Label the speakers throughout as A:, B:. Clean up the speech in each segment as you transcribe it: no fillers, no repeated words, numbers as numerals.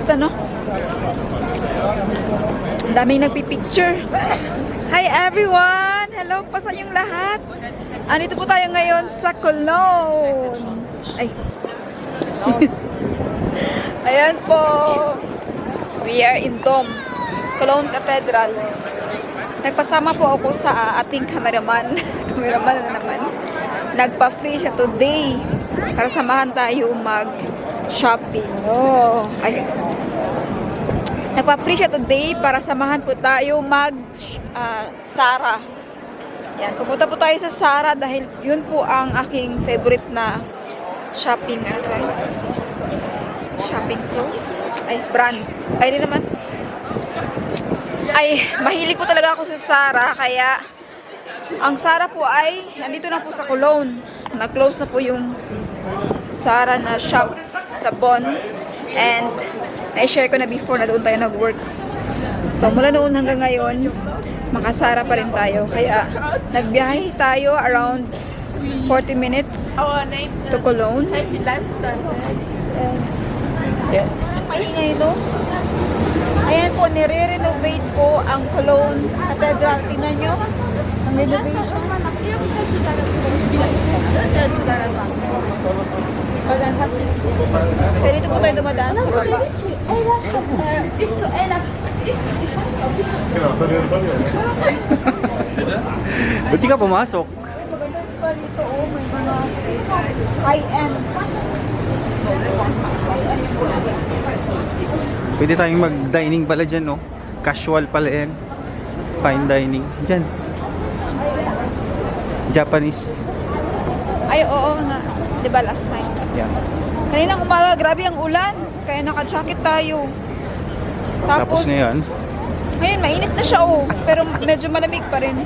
A: turista, no? Daming nagpipicture. Hi everyone! Hello po sa inyong lahat. Andito po tayo ngayon sa Cologne. Ay. Ayan po. We are in Dome, Cologne Cathedral. Nagpasama po ako sa ating cameraman. Cameraman na naman. Nagpa-free siya today para samahan tayo mag-shopping. Oh, ay. Nagpa-free siya today para samahan po tayo Zara. Yan, pupunta po tayo sa Zara dahil yun po ang aking favorite na shopping shopping clothes. Ay, brand. Ay, din naman. Ay, mahilig po talaga ako sa Zara, kaya ang Zara po ay nandito na po sa Cologne. Na-close na po yung Zara na shop sa Bonn. And na-share ko na before na doon tayo nag-work. So, mula noon hanggang ngayon, maka-Zara pa rin tayo. Kaya, nagbiyahe tayo around 40 minutes to Cologne. Yes. Ang maingay ito. Ayan po, nire-renovate po ang Cologne Cathedral. Tingnan nyo. Ang renovation. Pero dito po tayo dumadaan sa baba.
B: Buti ka pumasok.
A: Maganda pa dito, oh, may mga high-end.
B: Pwede tayong mag-dining pala dyan, no? Casual pala yan. Fine dining. Dyan. Japanese.
A: Ay, oo nga. Diba last time?
B: Yan.
A: Kaninang umaga, grabe ang ulan. Kaya naka-jacket tayo.
B: Tapos na yan.
A: Ngayon, mainit na siya, oh. Pero medyo malamig pa rin.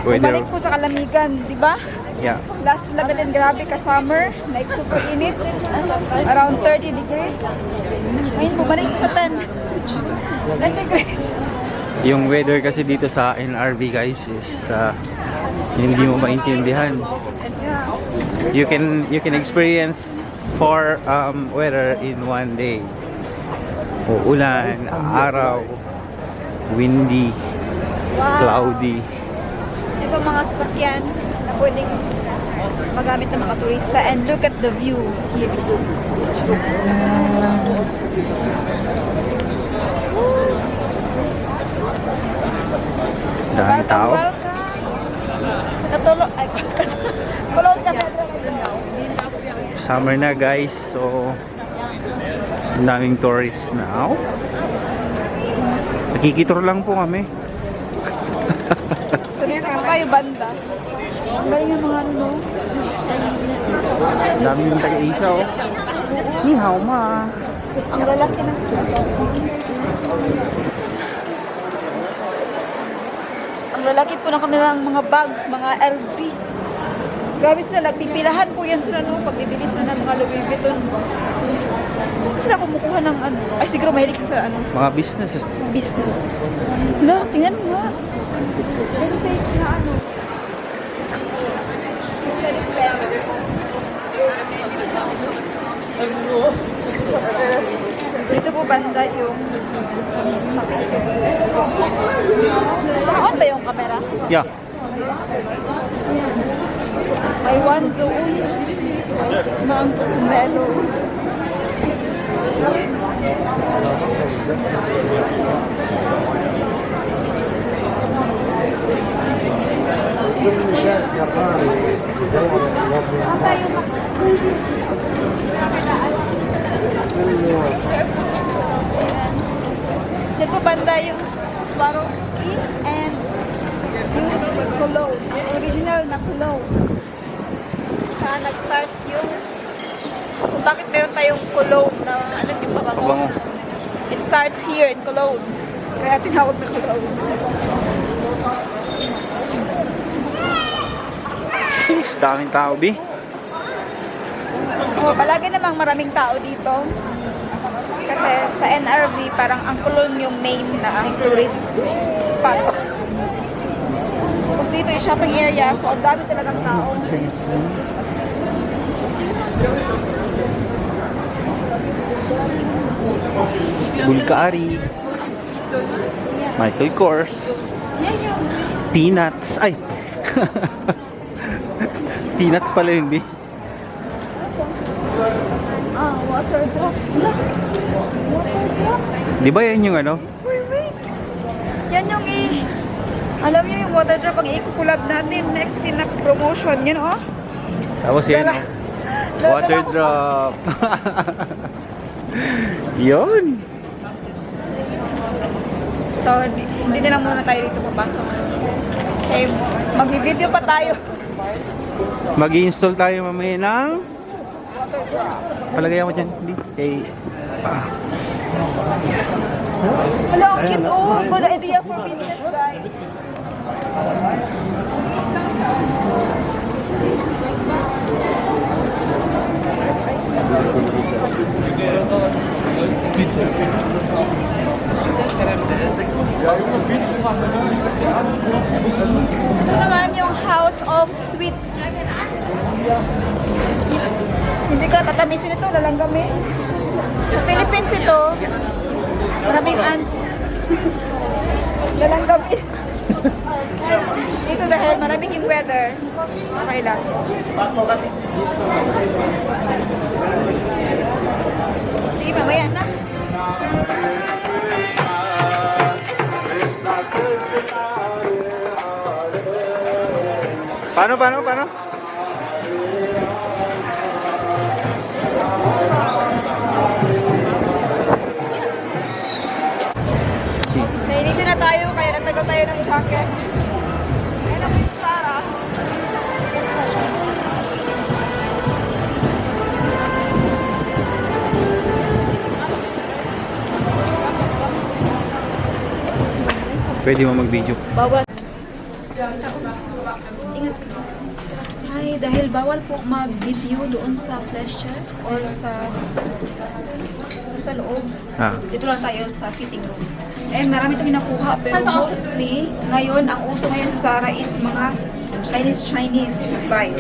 A: Bumalik po sa kalamigan, di ba?
B: Yeah.
A: Last vlog din, grabe ka summer. Like, super init. Around 30 degrees. Ngayon, bumalik sa 10. 10 degrees.
B: Yung weather kasi dito sa NRV, guys, is hindi mo maintindihan. You can experience four weather in one day. Uulan, araw, windy, cloudy.
A: Di ba mga sasakyan na pwedeng magamit ng mga turista? And look at the view here.
B: Daming tao.
A: Sa Katulong, ay, Cologne Cathedral.
B: Summer na, guys, so ang daming tourists now. Nakikitur lang po kami.
A: Sabi pa kayo banda. Ang galing ng mga ano.
B: Ang daming taga-Asia, oh. Ni hao ma.
A: Ang lalaki ng ang lalaki po ng kanilang mga bags, mga LV. Grabe sila, nagpipilahan po yan sila, no? Pag bibili sila ng mga Louis Vuitton. Saan sila kumukuha ng ano? Ay, siguro mahilig sa ano?
B: Mga businesses.
A: Business. Wala, tingnan mo nga. Heritage na ano. Mercedes-Benz. Dito po banda yung on ba yung camera?
B: Yeah.
A: May one zone na ang melo. Diyan po banda yung Swarovski and yung Cologne, original na Cologne. Saan nag-start yung kung bakit meron tayong Cologne na ano yung pabango.
B: Pabango.
A: It starts here in Cologne. Kaya tinawag na Cologne.
B: Yes, daming tao, Bi.
A: Oh, palagi namang maraming tao dito. Kasi sa NRV, parang ang Cologne yung main na tourist spot. Tapos dito yung shopping area, so ang dami talagang tao.
B: Bulgari. Michael Kors. Peanuts. Ay! Peanuts pala yun, di?
A: Water drop.
B: Di ba yan yung ano?
A: Wait. Yan yung alam niyo yung water drop ang i-collab natin next din na promotion. Yun oh.
B: Tapos yan. Water drop. Yun.
A: So, hindi na lang muna tayo dito papasok. Okay, mag-video pa tayo.
B: Mag-i-install tayo mamaya ng... Palagay ako dyan. Hindi. Okay.
A: Hello, ang cute. Oh, good idea for business, guys. Ito naman yung House of Sweets. Hindi ka tatamisin ito, lalanggamin. Sa Philippines ito, maraming ants. Lalanggamin. Dito dahil maraming yung weather. Okay lang. Sige, mamaya na.
B: Paano?
A: Nainito na tayo, kaya nagtagal tayo ng jacket. Ayan ako yung Sarah.
B: Pwede mo mag-video.
A: Bawal. Ingat. Ay, dahil bawal po mag-video doon sa flasher or sa loob. Dito lang tayo sa fitting room. And marami ito nakuha, pero mostly, ngayon, ang uso ngayon sa Zara is mga Chinese style.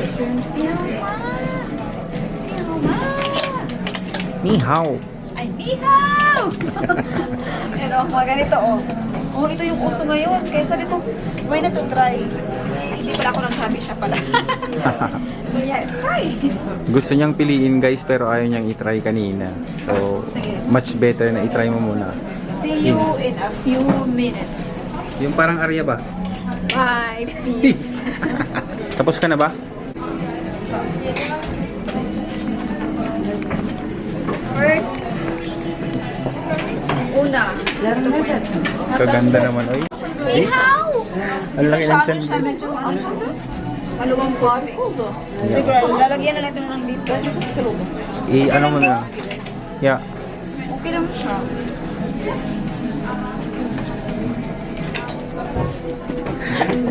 B: Ni hao.
A: Ay, ni hao! Pero mga ganito, oh. Oh, ito yung uso ngayon. Kaya sabi ko, why not to try? Ay, hindi pala ako nagsabi, siya pala. So, yeah, try!
B: Gusto niyang piliin guys pero ayaw niyang itry kanina. So,
A: Sige.
B: much better na itry mo muna.
A: See you in a few minutes.
B: Yung parang Arya ba?
A: Bye, peace.
B: Tapos ka na ba?
A: First, una. Ito po yan.
B: Kaganda naman. Oy.
A: Ni hao!
B: Ang laki ng tiyan.
A: Siya medyo, maluwang kami. Siguro, lalagyan na natin ng dito. Sa loob.
B: Ano mo na lang. Yeah.
A: Okay lang siya.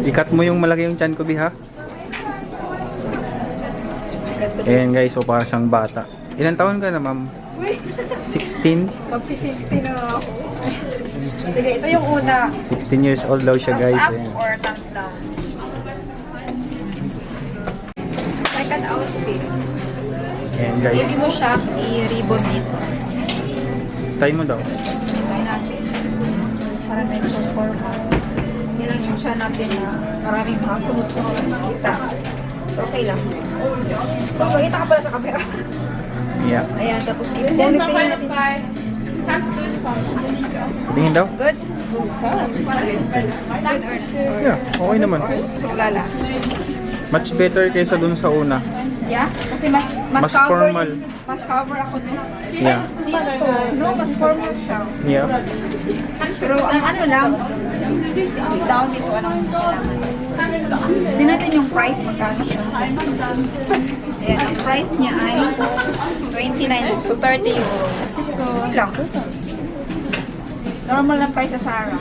B: Ikat mo yung malaki yung tiyan ko, Bi, ha? Ayan guys, so para siyang bata. Ilan taon ka na, ma'am?
A: Uy!
B: 16?
A: Mag-50 na ako. Sige, ito yung una.
B: 16 years old daw siya,
A: Thumbs
B: guys.
A: up
B: Ayan.
A: or thumbs down? Second outfit.
B: Ayan guys.
A: Pwede mo siya i-ribbon dito.
B: Try mo daw.
A: Try natin. Para medyo formal. Yan lang yung siya natin na maraming mga kumot-kumot na makita. So, okay lang. Magpakita ka pala sa camera.
B: Yeah.
A: Ayan, tapos i-pony natin.
B: Tingin daw?
A: Good? Good or
B: Yeah, okay naman.
A: sulala?
B: Much better kaysa dun sa una.
A: Yeah? Kasi mas
B: Mas
A: cover
B: formal.
A: Mas cover ako, no?
B: Yeah.
A: Mas gusto ko. No, mas formal siya.
B: Yeah.
A: Pero ang ano lang, is down dito, anong kailangan. Hindi natin yung price, magkano siya. Ayan, ang price niya ay 29, so 30 euro. So, yun lang. Normal na price sa Zara.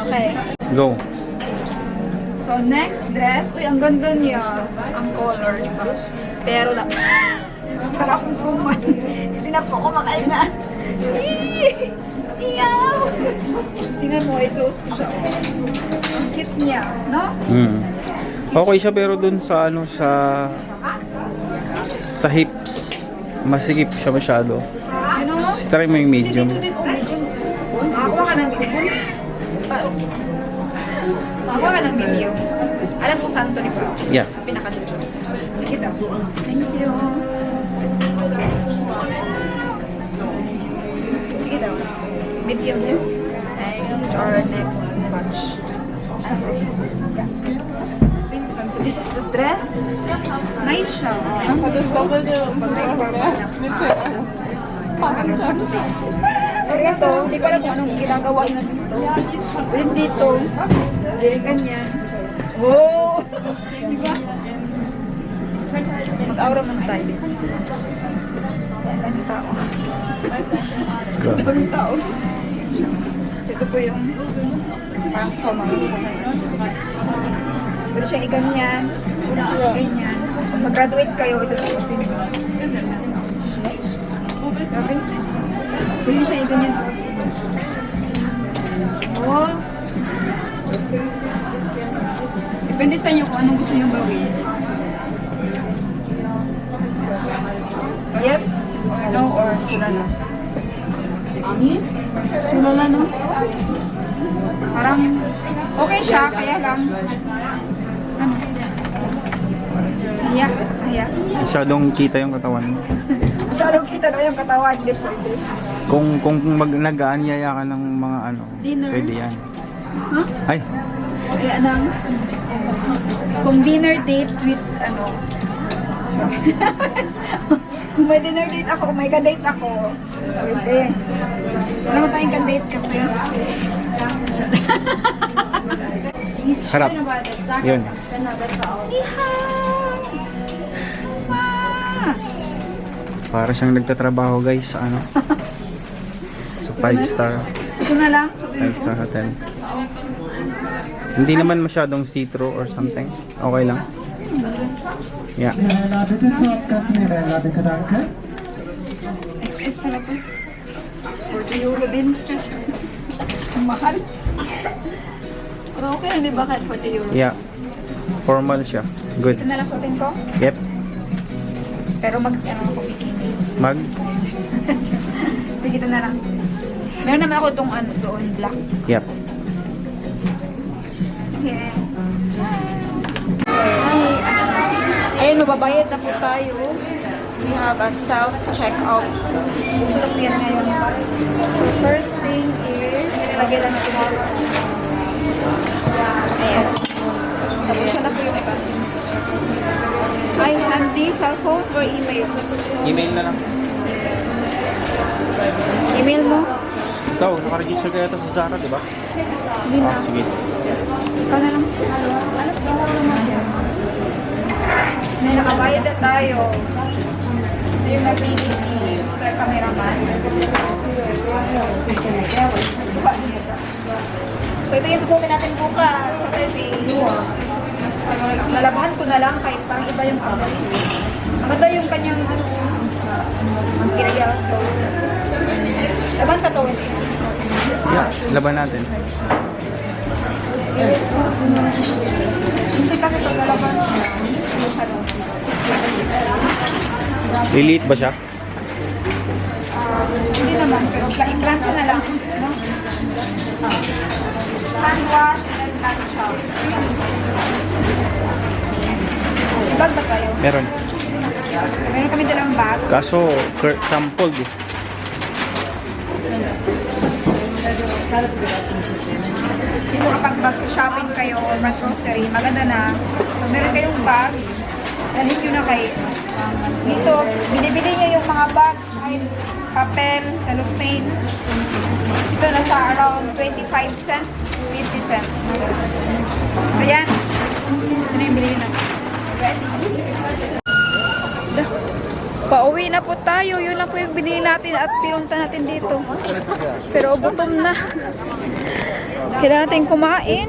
A: Okay.
B: Go.
A: So, next dress. Uy, ang ganda niya. Ang color, di ba? Pero na... Para akong suman. Hindi na po ako makaingan. Iyaw! Tingnan mo, i-close ko siya. Ang cute niya, no?
B: Okay siya pero dun sa ano sa hips masikip siya masyado.
A: You know?
B: Try mo yung medium.
A: Dito din, medium. Makakuha ka ng medium. Makakuha ka ng medium. Alam mo saan ito, di ba?
B: Yeah.
A: Sa pinakadulo. Sige daw. Thank you. Sige daw. Medium this. And this is our next batch. So this is the dress. Nice siya. Ito, hindi ko alam kung anong ginagawa na dito. Din dito. Din ganyan. Wow! Di ba? Mag-aura man tayo dito. Ang tao. Ang tao. Ito po yung parang formal. Pwede siyang iganyan. Ganyan. Mag-graduate kayo, ito sa atin. Grabe. Pwede siyang iganyan. Oh. Depende sa inyo kung anong gusto nyo gawin. Yes, or no, or sulala. Sulala, no? Parang okay siya, kaya lang. Ano? Aya.
B: Masyadong kita yung katawan mo.
A: Masyadong kita na yung katawan, hindi pwede.
B: Kung nag-aanyaya ka ng mga ano,
A: Dinner.
B: pwede yan.
A: Huh?
B: Ay,
A: Kaya nang, kung dinner date with, ano, kung may dinner date ako, kung may ka-date ako, pwede. Wala mo tayong ka-date kasi.
B: harap. Yun. Para siyang nagtatrabaho guys sa ano. Sa 5-star.
A: Ito na lang, sabihin ko.
B: 5-star hotel. Hindi naman masyadong see-through or something. Okay lang. Yeah.
A: XS pala to. 40 euro din. Ang mahal. Pero okay lang, di ba? Kahit 40 euro.
B: Yeah. Formal siya. Good.
A: Ito na lang suotin ko.
B: Yep.
A: Pero ano ako bikini.
B: Mag.
A: Sige, ito na lang. Meron naman ako itong ano doon, black.
B: Yep.
A: Yeah. Ayun, mababayad na po tayo. We have a self-checkout. Gusto po yan ngayon. So, first thing is, ilagay lang natin dito. Ayan. Tapos siya na po yung iba. Ay, handy, cellphone or email?
B: Email na lang.
A: Email mo?
B: Ikaw, nakaregister kaya ito sa Zara, di ba?
A: Hindi na.
B: Sige.
A: Ikaw na lang. May nakabayad na tayo. Ito yung nabili ni Mr. Cameraman. So ito yung susutin natin bukas sa Saturday. Lalabahan ko na lang kahit parang iba yung amoy. Maganda yung kanyang ang ginagawa ko. Laban ka to.
B: Yeah, laban natin.
A: Hindi kasi ito lalaban.
B: Liliit ba siya?
A: Hindi naman, pero i-plancha na lang. No? Hand wash and plancha. Bag ba tayo?
B: Meron.
A: So, meron kami dalang bag.
B: Kaso, sampled eh.
A: Dito kapag mag-shopping kayo or mag-grocery, maganda na. Kung meron kayong bag, dalhin nyo na kay dito, binibili niya yung mga bags, kahit papel, cellophane. Ito nasa around 25 cent, 50 cent. So yan, ito na yung bilhin natin. Pauwi na po tayo. Yun lang po yung binili natin at pinunta natin dito. Pero gutom na. Kailangan natin kumain.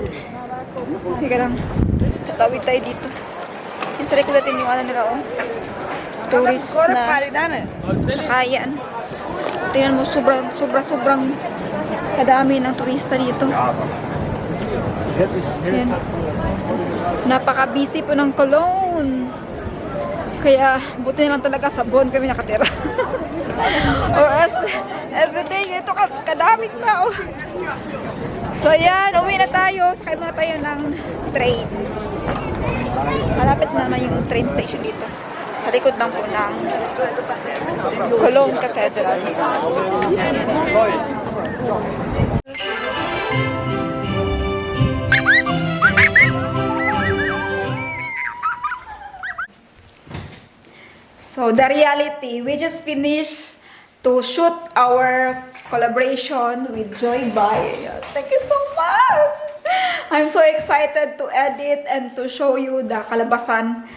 A: Teka lang. Tatawid tayo dito. Yung sa likod natin yung ano nila, oh. Tourist na sakayan. Tingnan mo, sobrang kadami ng turista dito. Yan. Napaka-busy po ng Cologne. Kaya buti na lang talaga sa Bon kami nakatira. Or else, everyday, ito kadaming tao. So ayan, uwi na tayo. Sakay muna tayo ng train. Malapit na naman yung train station dito. Sa likod lang po ng Cologne Cathedral. So the reality, we just finished to shoot our collaboration with Joy Bay. Thank you so much! I'm so excited to edit and to show you the kalabasan.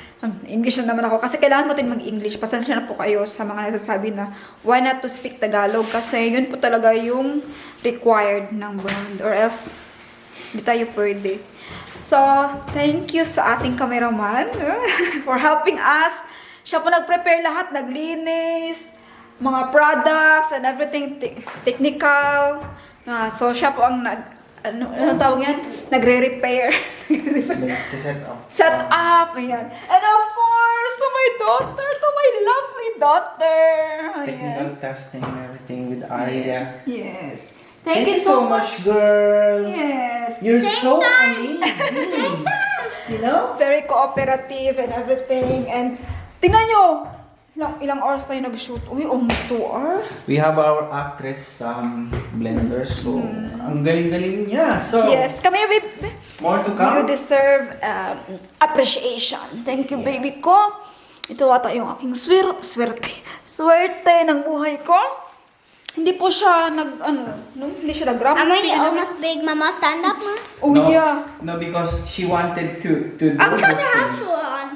A: English na naman ako kasi kailangan natin mag-English. Pasensya na po kayo sa mga nagsasabi na why not to speak Tagalog kasi yun po talaga yung required ng brand or else hindi tayo pwede. So, thank you sa ating cameraman for helping us. Siya po nag-prepare lahat, naglinis, mga products and everything technical. So, siya po ang ano tawag yan? Nagre-repair. Set up. Ayan. And of course, to my daughter, to my lovely daughter.
B: Technical testing and everything with Arya.
A: Yes.
B: Thank you so much, girl.
A: Yes.
B: You're so amazing. You know?
A: Very cooperative and everything. And tingnan nyo, ilang hours tayo nag-shoot? Uy, almost 2 hours.
B: We have our actress blender, so ang galing-galing niya. So,
A: Yes, come here, babe.
B: more to
A: You
B: come.
A: deserve appreciation. Thank you, baby ko. Ito ata yung aking swerte ng buhay ko. Hindi po siya hindi siya nag-ram.
C: I'm really almost big, Mama. Stand up, Ma.
A: Oh, yeah.
B: No, because she wanted to do
C: I'm
B: those
C: trying to have
B: things.
C: one.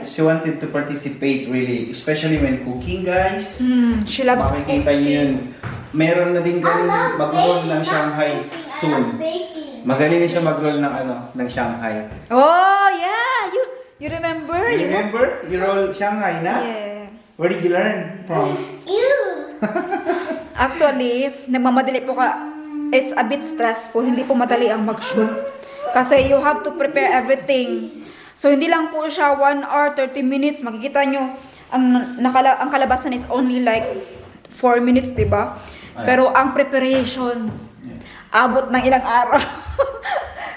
B: She wanted to participate really, especially when cooking, guys.
A: She loves
B: Makikita niyo yun. Meron na din galing mag-roll ng Shanghai soon.
C: Baking.
B: Magaling na siya mag-roll ng Shanghai.
A: Oh, yeah. You remember?
B: You remember? You roll Shanghai na?
A: Yeah.
B: Where did you learn from?
C: Ew.
A: Actually, nagmamadali po ka. It's a bit stressful. Hindi po madali ang mag-shoot. Kasi you have to prepare everything. So, hindi lang po siya 1 hour, 30 minutes. Makikita nyo, ang kalabasan is only like 4 minutes, di ba? Pero ang preparation, abot ng ilang araw.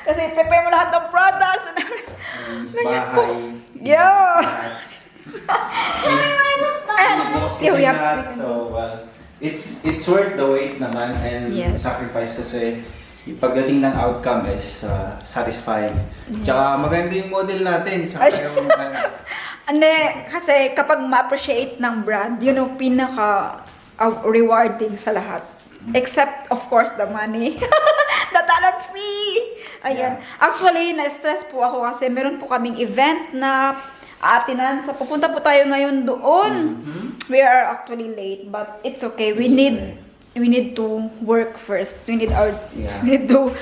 A: Kasi prepare mo lahat ng products and everything. Ganyan po. Yeah. And,
B: Kasi
A: we have
B: lahat, so it's worth the wait naman and
A: Yes.
B: sacrifice kasi yung pagdating ng outcome is satisfying. Tsaka maganda yung model natin. Tsaka yung
A: Hindi, kasi kapag ma-appreciate ng brand, yun ang pinaka rewarding sa lahat. Except, of course, the money. The talent fee! Ayan.
B: Yeah.
A: Actually, na-stress po ako kasi meron po kaming event na aatinan. So, pupunta po tayo ngayon doon. We are actually late, but it's okay. We need to work first. We need to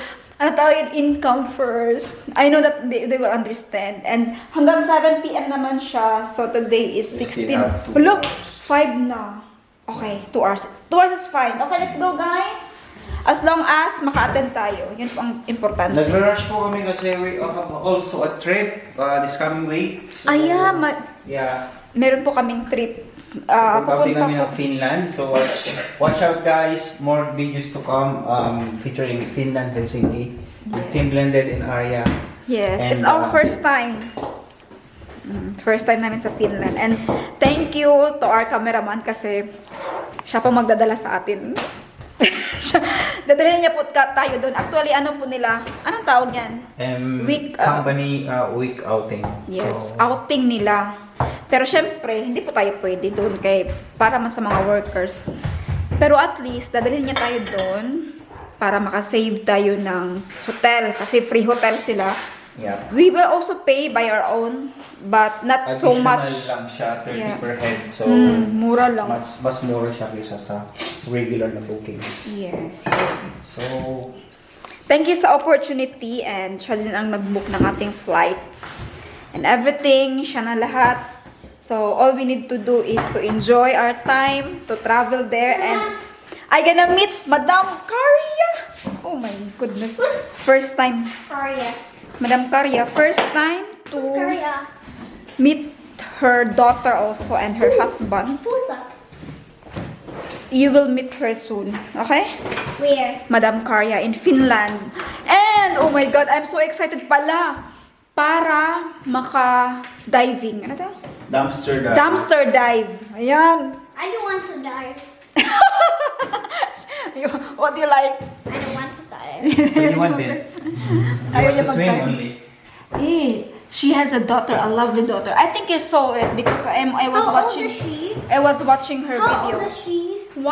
A: income first. I know that they will understand. And hanggang 7 p.m. naman siya. So today is
B: We
A: 16.
B: still have 2
A: Look,
B: hours.
A: 5 na. Okay, 2 hours. 2 hours is fine. Okay, let's go, guys. As long as maka-attend tayo. Yun po ang importante.
B: Nag-rush po kami kasi we have also a trip this coming week. So, yeah.
A: Meron po kaming trip.
B: Pupunta
A: Pupunta
B: kami
A: po.
B: ng Finland. So watch out, guys. More videos to come featuring Finland, Helsinki. With Team Blended in Arya.
A: Yes,
B: And,
A: it's our first time. First time namin sa Finland. And thank you to our cameraman kasi siya po magdadala sa atin. Dadalhin niya po tayo doon. Actually, ano po nila? Anong tawag yan?
B: Company week outing.
A: Yes,
B: So,
A: outing nila. Pero syempre, hindi po tayo pwede doon para man sa mga workers. Pero at least, dadalhin niya tayo doon para makasave tayo ng hotel. Kasi free hotel sila.
B: yeah.
A: We will also pay by our own, but not so
B: Additional
A: much.
B: lang siya, 30
A: Yeah.
B: per head. So,
A: Mura lang.
B: mas mura siya kaysa sa regular na booking.
A: Yes.
B: So,
A: Thank you sa opportunity and siya din ang nag-book ng ating flights. And everything, siya na lahat. So, all we need to do is to enjoy our time, to travel there, and I gonna meet Madam Karya. Oh my goodness. First time.
C: Korea.
A: Madam Karya, first time to
C: Korea.
A: meet her daughter also and her husband. You will meet her soon, okay?
C: Where?
A: Madam Karya in Finland. And, oh my God, I'm so excited pala para maka-diving. Ano to?
B: Dumpster dive.
A: Dumpster dive. Ayan.
C: I don't want to die.
A: What do you like?
C: I don't want to die.
B: You want it?
A: Ayaw
B: You
A: niya
B: want to swim
A: mag-dive.
B: only.
A: She has a daughter, a lovely daughter. I think you saw it because I was
C: How old
A: watching.
C: is she?
A: I was watching her
C: How
A: video.
C: old is she?
A: 1,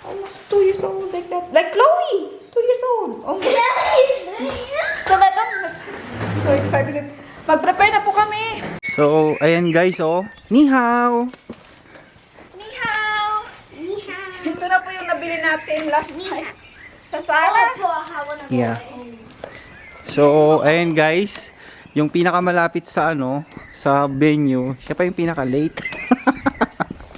A: almost 2 years old, like that. Like Chloe, 2 years old. Oh my. So let's so excited. Mag-prepare na po kami.
B: So, ayan guys, oh. Ni hao.
A: Ni hao. Ito na po yung nabili natin last time sa Sara.
B: Yeah. So, ayan guys, yung pinakamalapit sa ano, sa venue, siya pa yung pinaka-late.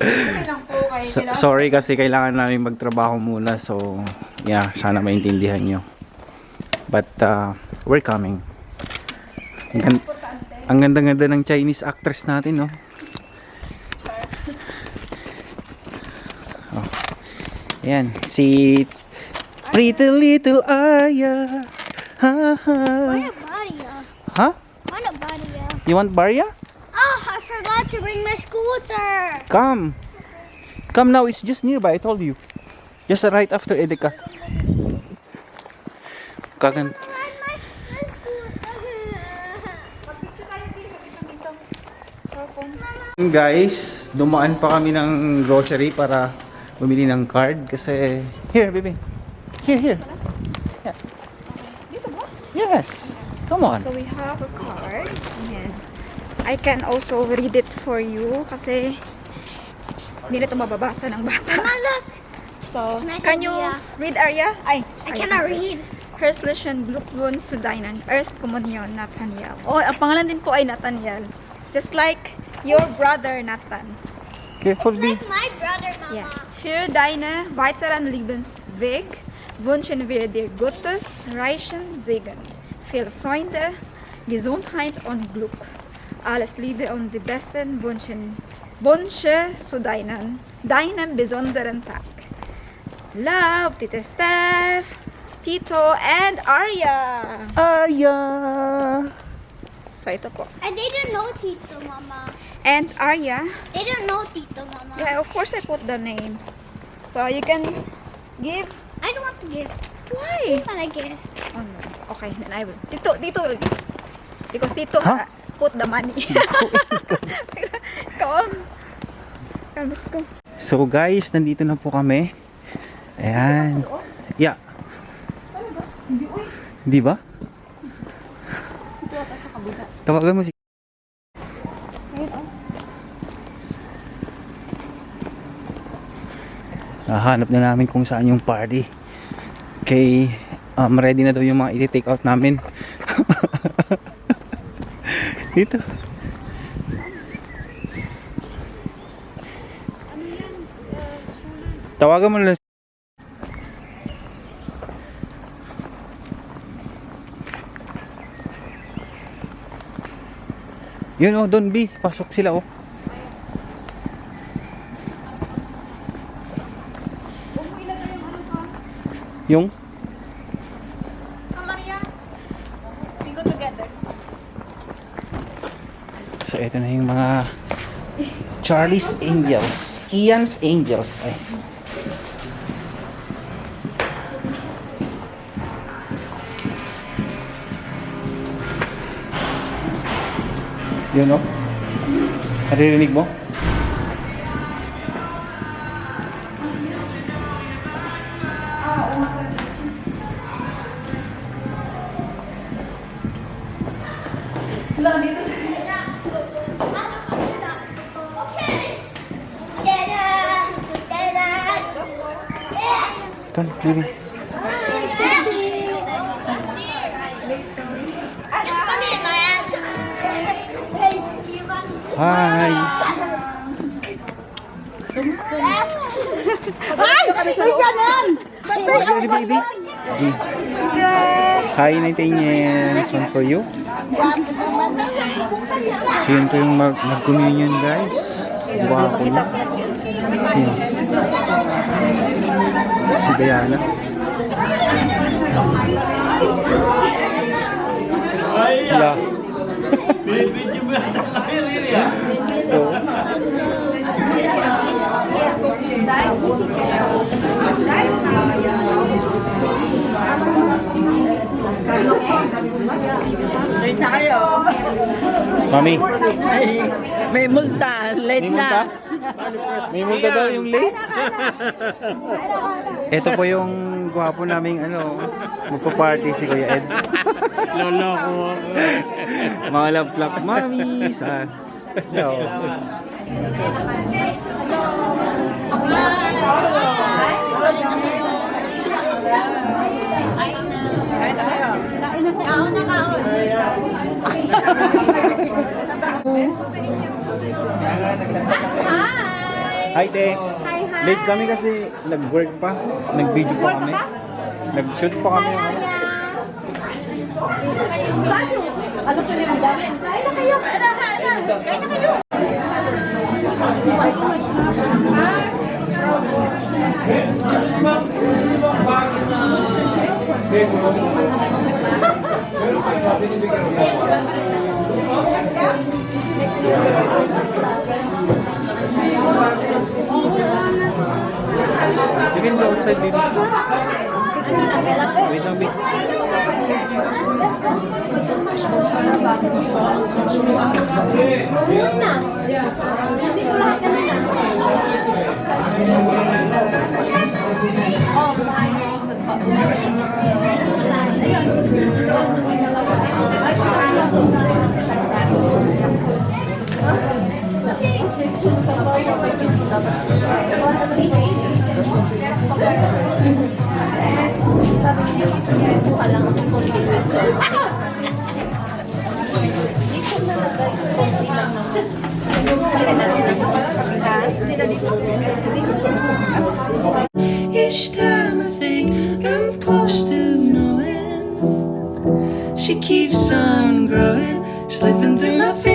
A: Okay lang po kayo.
B: Sorry kasi kailangan namin magtrabaho muna. So, yeah, sana maintindihan nyo. But, we're coming. Ang ganda-ganda ng Chinese actress natin, no? Oh. Ayan, si Pretty Little Arya. Ha ha.
C: What a body,
B: Ha?
C: What a body,
B: You want Barya?
C: Oh, I forgot to bring my scooter.
B: Come. Come now, it's just nearby, I told you. Just right after Edeka. Kagan. Guys, dumaan pa kami ng grocery para bumili ng card kasi here baby. Here. Yeah.
A: Dito ba?
B: Yes. Come on.
A: So we have a card. Ayan. I can also read it for you kasi hindi na ito mababasa ng bata.
C: Mama, look.
A: So,
C: Nice
A: can you
C: idea.
A: read Arya? Ay,
C: I cannot read.
A: Herzlichen Glückwunsch zu deinen Erstkommunion, Nathaniel. Oh, ang pangalan din po ay Nathaniel. Just like your brother Nathan.
B: Careful, B.
C: Like my brother, Mama.
A: Ja. Für deine weiteren Lebensweg wünschen wir dir Gottes reichen Segen, viel Freunde, Gesundheit und Glück. Alles Liebe und die besten Wünsche zu deinem besonderen Tag. Love, Tita Steph, Tito, and Arya.
B: Arya.
A: So ito po.
C: And they don't know Tito, Mama.
A: And Arya,
C: They don't know Tito, Mama.
A: yeah, of course I put the name. So you can give.
C: I don't want to give.
A: Why?
C: What I give?
A: Oh no. Okay, then I will. Tito will give. Because Tito
B: Huh?
A: put the money. Come on. Come, let's go.
B: So guys, nandito na po kami. Ayan. Yeah. Di ba? Tawagan mo si... Hanap na namin kung saan yung party. Okay, ready na daw yung mga i-take out namin. Dito. Tawagan mo lang. Yun oh, doon B, pasok sila oh. Yung
A: Maria, we go together.
B: so ito na yung mga Charlie's Angels, Ian's Angels. Ay. Yun oh. Naririnig mo? Come, baby. Hi. Ready, baby? Hi, Nathaniel. This one for you. So yun po yung mag-communion guys. Guwapo
A: Makita
B: na.
A: po na siya.
B: Sino? Si Diana. Yeah.
D: Late na kayo.
B: Mami,
D: May multa. Late
B: may multa? May multa daw yung late? Ito po yung gwapo naming magpa-party si Kuya Ed.
E: Lolo ko.
B: Mga love flock mami sa Hi, te. Late kami kasi nag-work pa. Nag-video pa kami. Nag-shoot pa kami. You can go outside, baby. Wait lang, wait.
F: Each time I think I'm close to knowing, she keeps on growing, slipping through my fingers.